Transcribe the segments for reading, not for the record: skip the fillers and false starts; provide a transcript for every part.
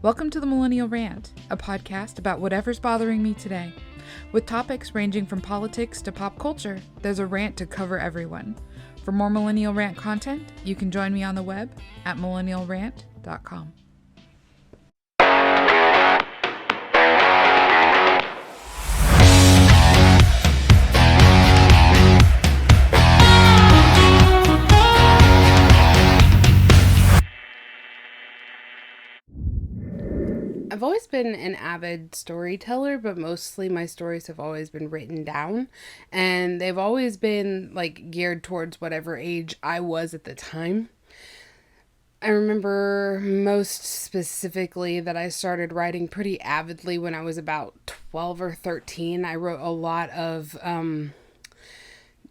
Welcome to the Millennial Rant, a podcast about whatever's bothering me today. With topics ranging from politics to pop culture, there's a rant to cover everyone. For more Millennial Rant content, you can join me on the web at millennialrant.com. I've always been an avid storyteller, but mostly my stories have always been written down, and they've always been geared towards whatever age I was at the time. I remember most specifically that I started writing pretty avidly when I was about 12 or 13. I wrote a lot of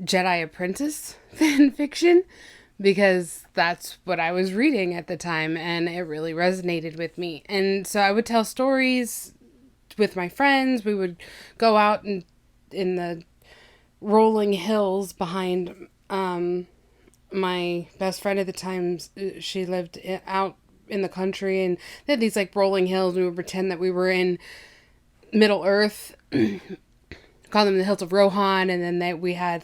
Jedi Apprentice fan fiction, because that's what I was reading at the time and it really resonated with me. And so I would tell stories with my friends. We would go out in the rolling hills behind my best friend at the time. She lived out in the country, and they had these rolling hills. We would pretend that we were in Middle Earth, call them the Hills of Rohan, and then we had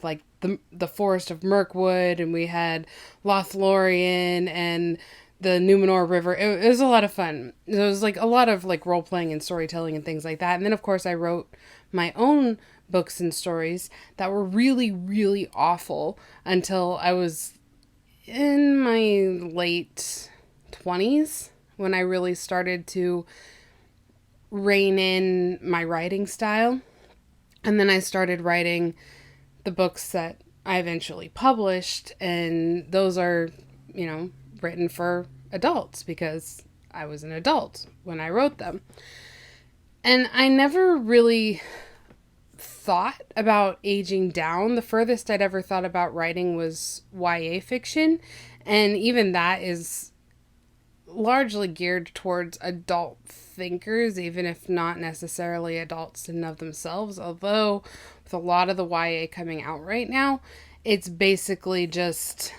the forest of Mirkwood, and we had Lothlorien and the Numenor River. It was a lot of fun. It was a lot of role playing and storytelling and things like that. And then of course I wrote my own books and stories that were really, really awful until I was in my late 20s when I really started to rein in my writing style. And then I started writing the books that I eventually published, and those are, written for adults because I was an adult when I wrote them. And I never really thought about aging down. The furthest I'd ever thought about writing was YA fiction, and even that is largely geared towards adult thinkers, even if not necessarily adults in and of themselves. Although with a lot of the YA coming out right now, it's basically just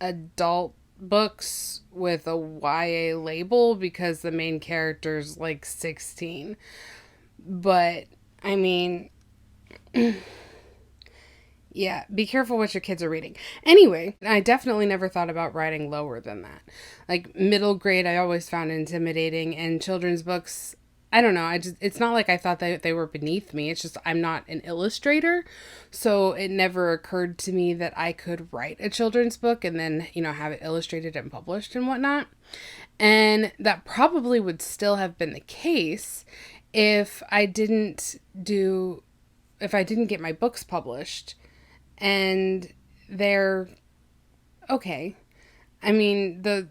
adult books with a YA label because the main character's 16. But I mean, yeah, be careful what your kids are reading. Anyway, I definitely never thought about writing lower than that. Middle grade, I always found intimidating, and children's books, I don't know, it's not like I thought that they were beneath me. It's just I'm not an illustrator, so it never occurred to me that I could write a children's book and then, have it illustrated and published and whatnot. And that probably would still have been the case if I didn't get my books published. And they're okay. I mean, they're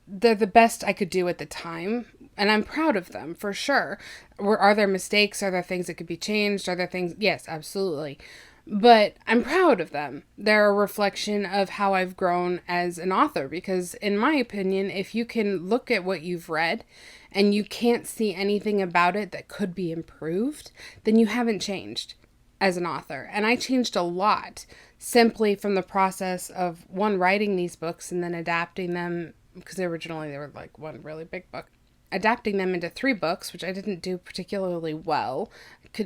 the best I could do at the time, and I'm proud of them for sure. Are there mistakes? Are there things that could be changed? Are there things? Yes, absolutely. But I'm proud of them. They're a reflection of how I've grown as an author, because in my opinion, if you can look at what you've read and you can't see anything about it that could be improved, then you haven't changed as an author. And I changed a lot simply from the process of writing these books and then adapting them, because originally they were one really big book, adapting them into 3 books, which I didn't do particularly well.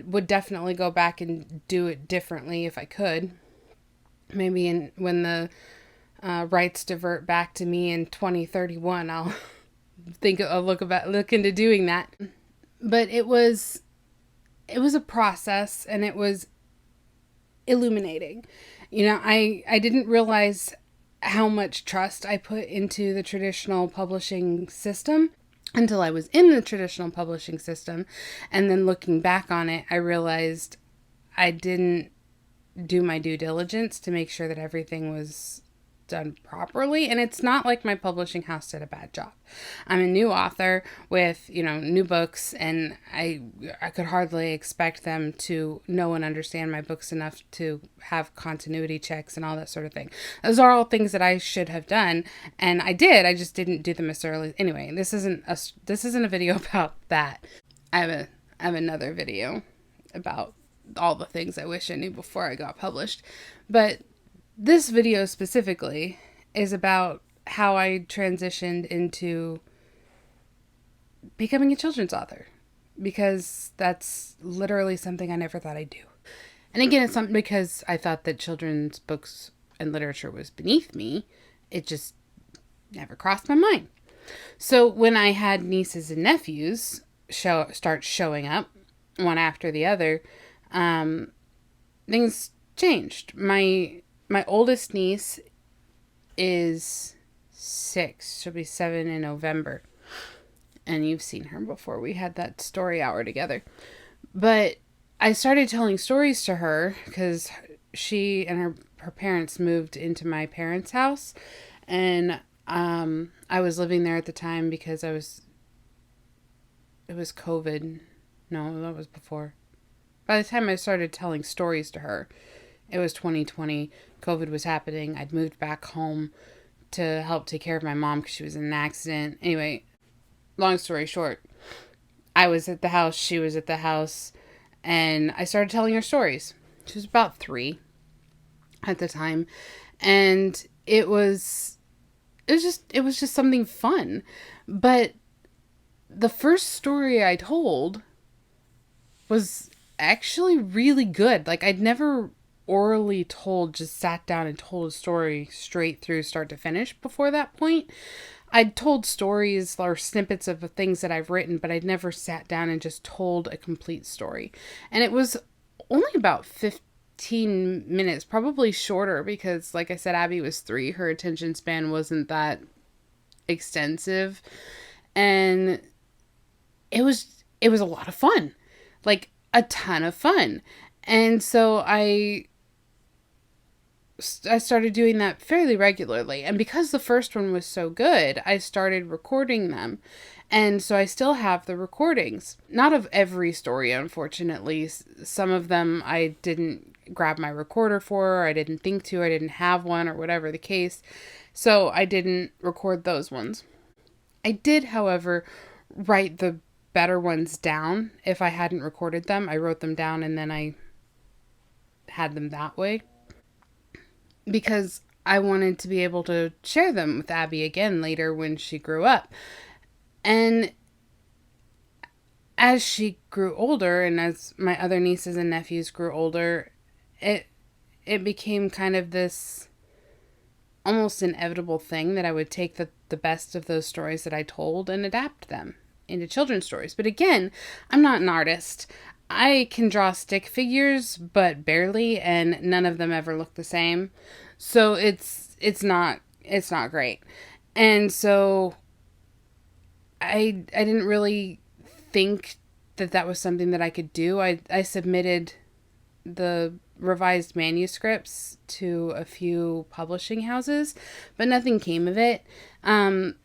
Would definitely go back and do it differently if I could. Maybe when the rights divert back to me in 2031, I'll look into doing that. But it was a process, and it was illuminating. I didn't realize how much trust I put into the traditional publishing system until I was in the traditional publishing system. And then looking back on it, I realized I didn't do my due diligence to make sure that everything was done properly. And it's not like my publishing house did a bad job. I'm a new author with, new books, and I could hardly expect them to know and understand my books enough to have continuity checks and all that sort of thing. Those are all things that I should have done, and I did. I just didn't do them as thoroughly. Anyway, this isn't a video about that. I have another video about all the things I wish I knew before I got published. But this video specifically is about how I transitioned into becoming a children's author, because that's literally something I never thought I'd do. And again, it's not because I thought that children's books and literature was beneath me. It just never crossed my mind. So when I had nieces and nephews start showing up one after the other, things changed. My oldest niece is 6. She'll be 7 in November. And you've seen her before. We had that story hour together. But I started telling stories to her because she and her parents moved into my parents' house. And I was living there at the time because it was COVID. No, that was before. By the time I started telling stories to her, it was 2020. COVID was happening. I'd moved back home to help take care of my mom because she was in an accident. Anyway, long story short, I was at the house, she was at the house, and I started telling her stories. She was about 3 at the time, and it was just something fun. But the first story I told was actually really good. Like, I'd never orally just sat down and told a story straight through start to finish before that point. I'd told stories or snippets of things that I've written, but I'd never sat down and just told a complete story. And it was only about 15 minutes, probably shorter, because like I said, Abby was 3. Her attention span wasn't that extensive. And it was a lot of fun. Like, a ton of fun. And so I started doing that fairly regularly. And because the first one was so good, I started recording them. And so I still have the recordings. Not of every story, unfortunately. Some of them I didn't grab my recorder for, or I didn't think to, I didn't have one, or whatever the case. So I didn't record those ones. I did, however, write the better ones down. If I hadn't recorded them, I wrote them down and then I had them that way, because I wanted to be able to share them with Abby again later when she grew up. And as she grew older, and as my other nieces and nephews grew older, it became kind of this almost inevitable thing that I would take the best of those stories that I told and adapt them into children's stories. But again, I'm not an artist. I can draw stick figures, but barely, and none of them ever look the same. So it's not great. And so I didn't really think that was something that I could do. I submitted the revised manuscripts to a few publishing houses, but nothing came of it. And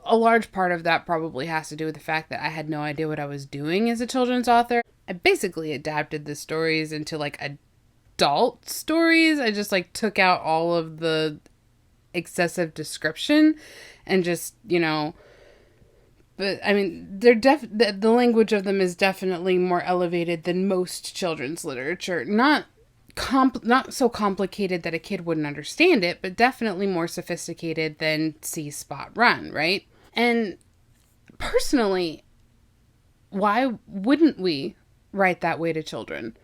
a large part of that probably has to do with the fact that I had no idea what I was doing as a children's author. I basically adapted the stories into like adult stories. I just like took out all of the excessive description and just, but I mean, the language of them is definitely more elevated than most children's literature. Not so complicated that a kid wouldn't understand it, but definitely more sophisticated than See Spot Run, right? And personally, why wouldn't we write that way to children?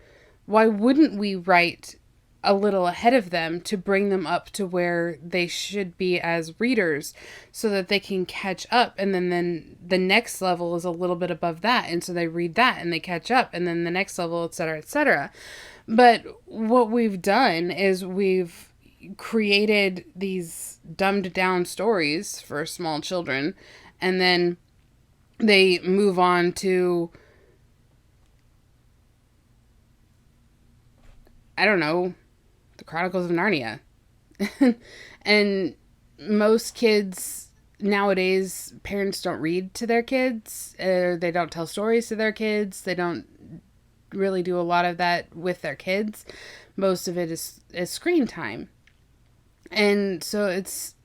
Why wouldn't we write a little ahead of them to bring them up to where they should be as readers so that they can catch up, and then the next level is a little bit above that, and so they read that and they catch up, and then the next level, etc., etc. But what we've done is we've created these dumbed down stories for small children, and then they move on to, I don't know, the Chronicles of Narnia. And most kids nowadays, parents don't read to their kids, or they don't tell stories to their kids. They don't really do a lot of that with their kids. Most of it is screen time. And so it's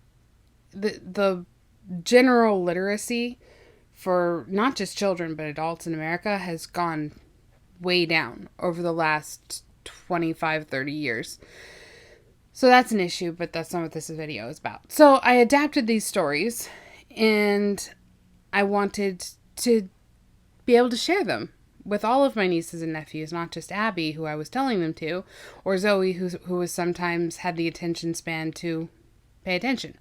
the general literacy for not just children but adults in America has gone way down over the last 25, 30 years. So that's an issue, but that's not what this video is about. So I adapted these stories, and I wanted to be able to share them with all of my nieces and nephews, not just Abby, who I was telling them to, or Zoe, who was sometimes had the attention span to pay attention.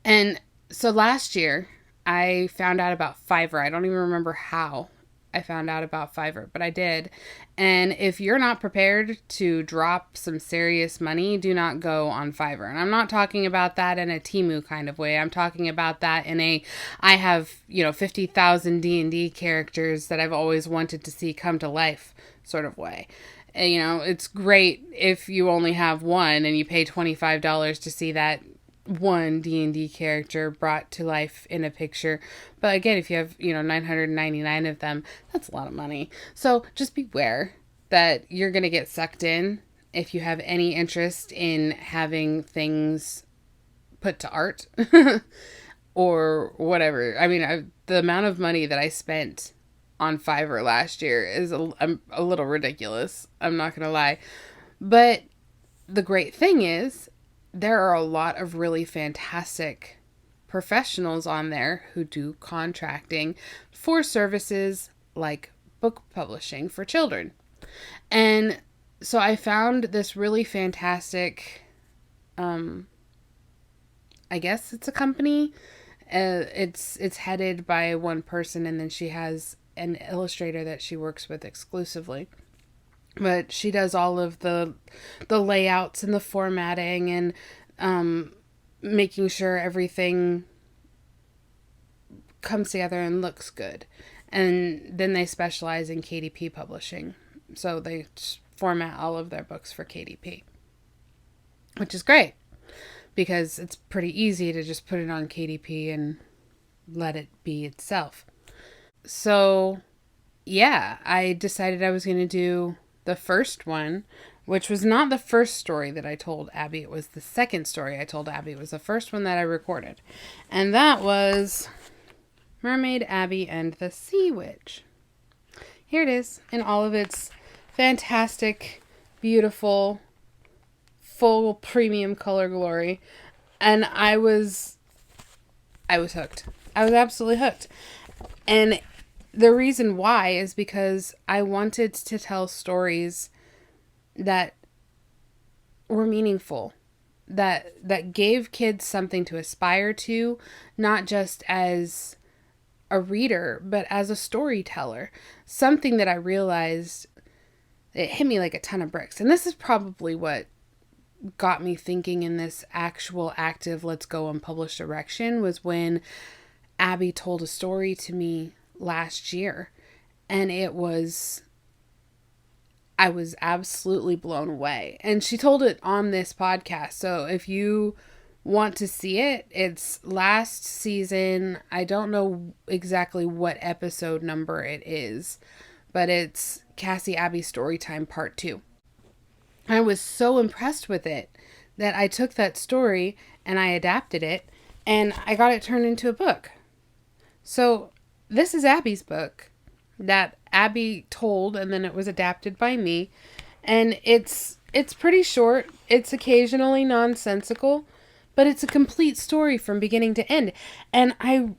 And so last year, I found out about Fiverr. I don't even remember how I found out about Fiverr, but I did. And if you're not prepared to drop some serious money, do not go on Fiverr. And I'm not talking about that in a Temu kind of way. I'm talking about that in a, I have, 50,000 D&D characters that I've always wanted to see come to life sort of way. And, it's great if you only have one and you pay $25 to see that one D&D character brought to life in a picture. But again, if you have, 999 of them, that's a lot of money. So just beware that you're going to get sucked in if you have any interest in having things put to art or whatever. I mean, the amount of money that I spent on Fiverr last year is a little ridiculous. I'm not going to lie. But the great thing is, there are a lot of really fantastic professionals on there who do contracting for services like book publishing for children. And so I found this really fantastic, I guess it's a company. It's headed by one person, and then she has an illustrator that she works with exclusively. But she does all of the layouts and the formatting and making sure everything comes together and looks good. And then they specialize in KDP publishing. So they format all of their books for KDP, which is great because it's pretty easy to just put it on KDP and let it be itself. So, yeah, I decided I was going to do the first one, which was not the first story that I told Abby. It was the second story I told Abby. It was the first one that I recorded. And that was Mermaid Abby and the Sea Witch. Here it is in all of its fantastic, beautiful, full premium color glory. And I was hooked. I was absolutely hooked. And the reason why is because I wanted to tell stories that were meaningful, that gave kids something to aspire to, not just as a reader, but as a storyteller. Something that I realized, it hit me like a ton of bricks. And this is probably what got me thinking in this actual active let's go and publish direction, was when Abby told a story to me last year, and I was absolutely blown away. And she told it on this podcast. So if you want to see it, it's last season. I don't know exactly what episode number it is, but it's Cassie Abby Storytime Part 2. I was so impressed with it that I took that story and I adapted it and I got it turned into a book. So this is Abby's book that Abby told, and then it was adapted by me. And it's pretty short. It's occasionally nonsensical, but it's a complete story from beginning to end. And I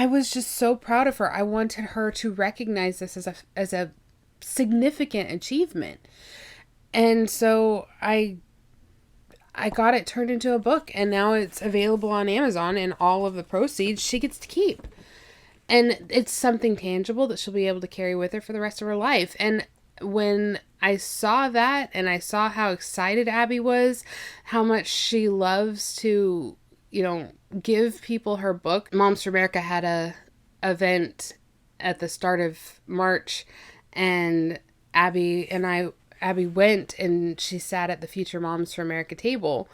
was just so proud of her. I wanted her to recognize this as a significant achievement. And so I got it turned into a book, and now it's available on Amazon, and all of the proceeds she gets to keep. And it's something tangible that she'll be able to carry with her for the rest of her life. And when I saw that, and I saw how excited Abby was, how much she loves to, give people her book. Moms for America had a event at the start of March, and Abby went, and she sat at the Future Moms for America table,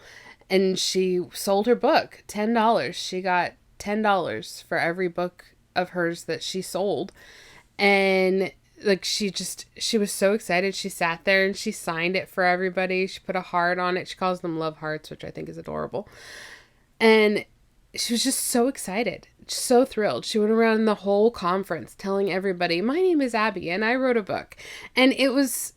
and she sold her book, $10. She got $10 for every book of hers that she sold. And she was so excited. She sat there and she signed it for everybody. She put a heart on it. She calls them love hearts, which I think is adorable. And she was just so excited, so thrilled. She went around the whole conference telling everybody, my name is Abby and I wrote a book. And it was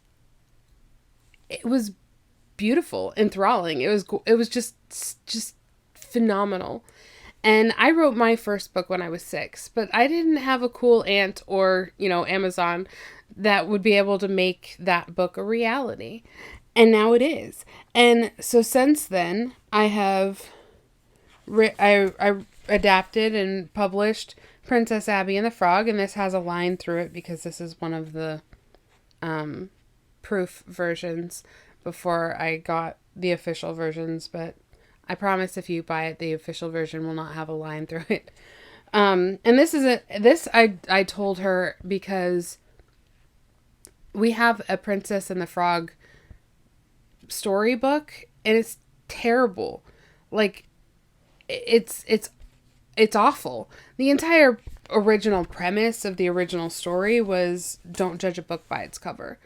beautiful, enthralling. It was just phenomenal. And I wrote my first book when I was 6, but I didn't have a cool aunt or, Amazon that would be able to make that book a reality. And now it is. And so since then, I have I adapted and published Princess Abby and the Frog, and this has a line through it because this is one of the proof versions before I got the official versions, but I promise if you buy it, the official version will not have a line through it. And I told her because we have a Princess and the Frog storybook, and it's terrible. Like, it's awful. The entire original premise of the original story was don't judge a book by its cover,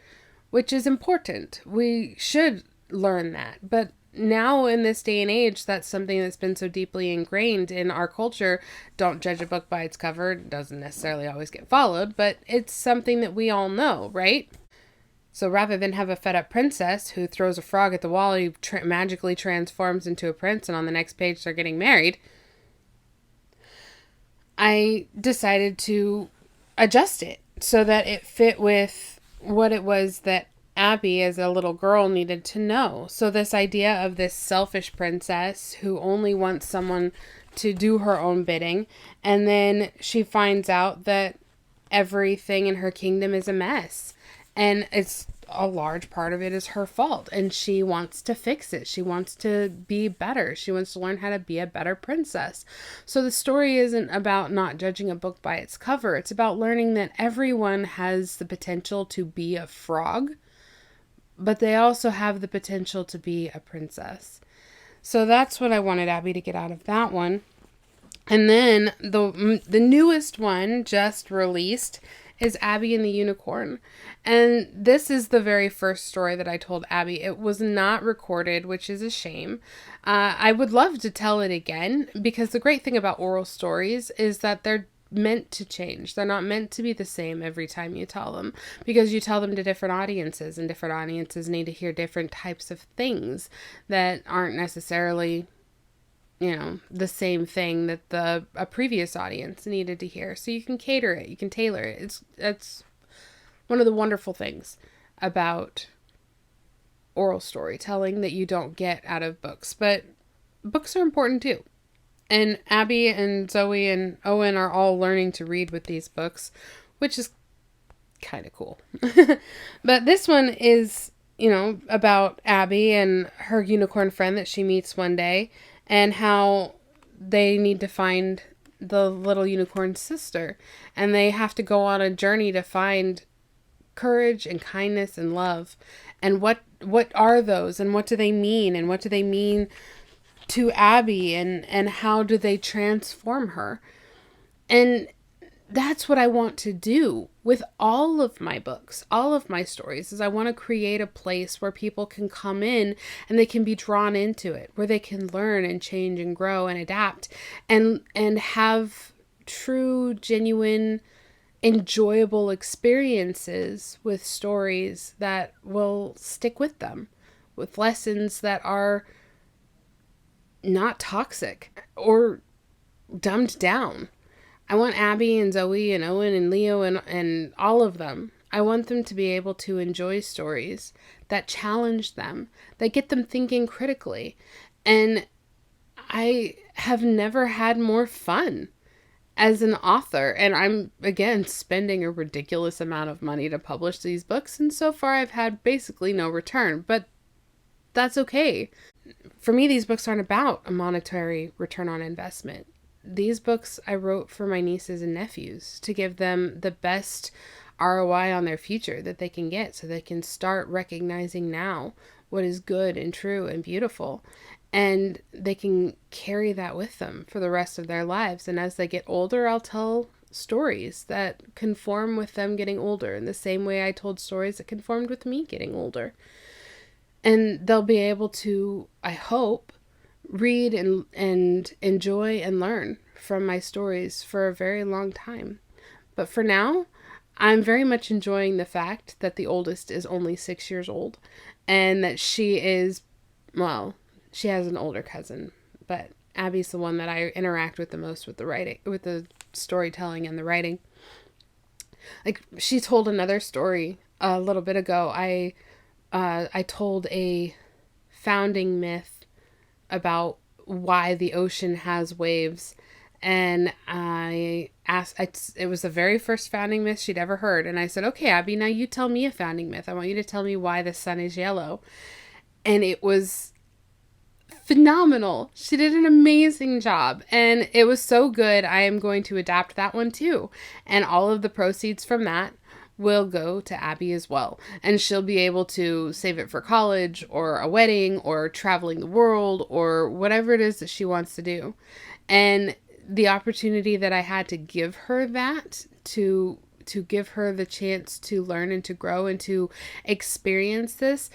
which is important. We should learn that. But now in this day and age, that's something that's been so deeply ingrained in our culture. Don't judge a book by its cover. It doesn't necessarily always get followed, but it's something that we all know, right? So rather than have a fed up princess who throws a frog at the wall, he magically transforms into a prince, and on the next page they're getting married, I decided to adjust it so that it fit with what it was that Abby as a little girl needed to know. So this idea of this selfish princess who only wants someone to do her own bidding, and then she finds out that everything in her kingdom is a mess. And it's a large part of it is her fault. And she wants to fix it. She wants to be better. She wants to learn how to be a better princess. So the story isn't about not judging a book by its cover. It's about learning that everyone has the potential to be a frog, but they also have the potential to be a princess. So that's what I wanted Abby to get out of that one. And then the newest one just released is Abby and the Unicorn. And this is the very first story that I told Abby. It was not recorded, which is a shame. I would love to tell it again, because the great thing about oral stories is that they're meant to change. They're not meant to be the same every time you tell them, because you tell them to different audiences, and different audiences need to hear different types of things that aren't necessarily the same thing that a previous audience needed to hear. So you can cater it, you can tailor it. It's one of the wonderful things about oral storytelling that you don't get out of books. But books are important too. And Abby and Zoe and Owen are all learning to read with these books, which is kind of cool. But this one is, about Abby and her unicorn friend that she meets one day, and how they need to find the little unicorn's sister. And they have to go on a journey to find courage and kindness and love. And what are those? And what do they mean? And what do they mean to Abby? And how do they transform her? And that's what I want to do with all of my books, all of my stories, is I want to create a place where people can come in and they can be drawn into it, where they can learn and change and grow and adapt and have true, genuine, enjoyable experiences with stories that will stick with them, with lessons that are not toxic or dumbed down. I want Abby and Zoe and Owen and Leo and all of them. I want them to be able to enjoy stories that challenge them, that get them thinking critically. And I have never had more fun as an author. And I'm, again, spending a ridiculous amount of money to publish these books. And so far I've had basically no return, but that's okay. For me, these books aren't about a monetary return on investment. These books I wrote for my nieces and nephews to give them the best ROI on their future that they can get, so they can start recognizing now what is good and true and beautiful, and they can carry that with them for the rest of their lives. And as they get older, I'll tell stories that conform with them getting older in the same way I told stories that conformed with me getting older. And they'll be able to, I hope, read and enjoy and learn from my stories for a very long time. But for now, I'm very much enjoying the fact that the oldest is only 6 years old, and that she is, well, she has an older cousin, but Abby's the one that I interact with the most with the writing, with the storytelling and the writing. Like, she told another story a little bit ago. I told a founding myth about why the ocean has waves, and I asked, it was the very first founding myth she'd ever heard, and I said, okay, Abby, now you tell me a founding myth. I want you to tell me why the sun is yellow. And it was phenomenal. She did an amazing job, and it was so good. I am going to adapt that one too, and all of the proceeds from that will go to Abby as well, and she'll be able to save it for college or a wedding or traveling the world or whatever it is that she wants to do. And the opportunity that I had to give her that, to give her the chance to learn and to grow and to experience this,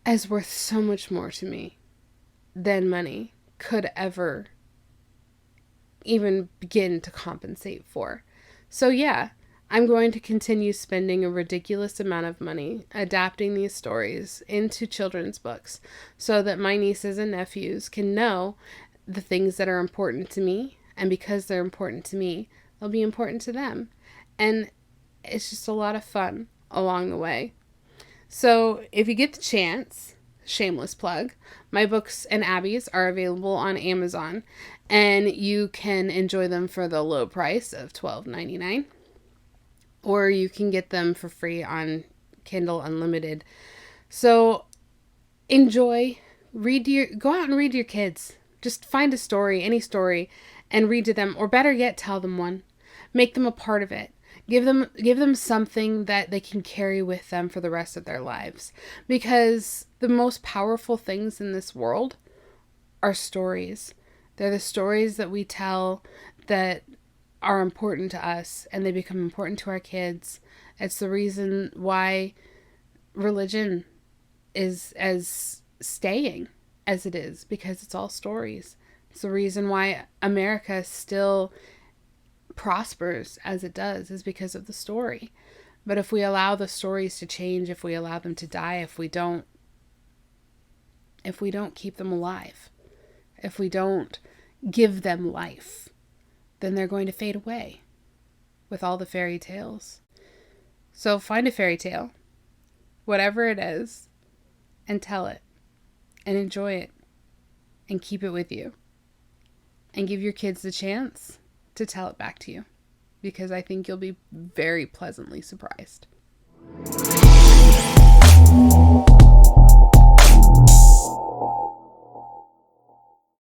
is worth so much more to me than money could ever even begin to compensate for. So yeah, I'm going to continue spending a ridiculous amount of money adapting these stories into children's books so that my nieces and nephews can know the things that are important to me, and because they're important to me, they'll be important to them. And it's just a lot of fun along the way. So if you get the chance, shameless plug, my books and Abby's are available on Amazon, and you can enjoy them for the low price of $12.99, or you can get them for free on Kindle Unlimited. So enjoy, go out and read to your kids. Just find a story, any story, and read to them, or better yet, tell them one. Make them a part of it. Give them something that they can carry with them for the rest of their lives. Because the most powerful things in this world are stories. They're the stories that we tell that are important to us, and they become important to our kids. It's the reason why religion is as staying as it is, because it's all stories. It's the reason why America still prospers as it does, is because of the story. But if we allow the stories to change, if we allow them to die, if we don't keep them alive, if we don't give them life, then they're going to fade away with all the fairy tales. So find a fairy tale, whatever it is, and tell it, and enjoy it, and keep it with you, and give your kids the chance to tell it back to you, because I think you'll be very pleasantly surprised.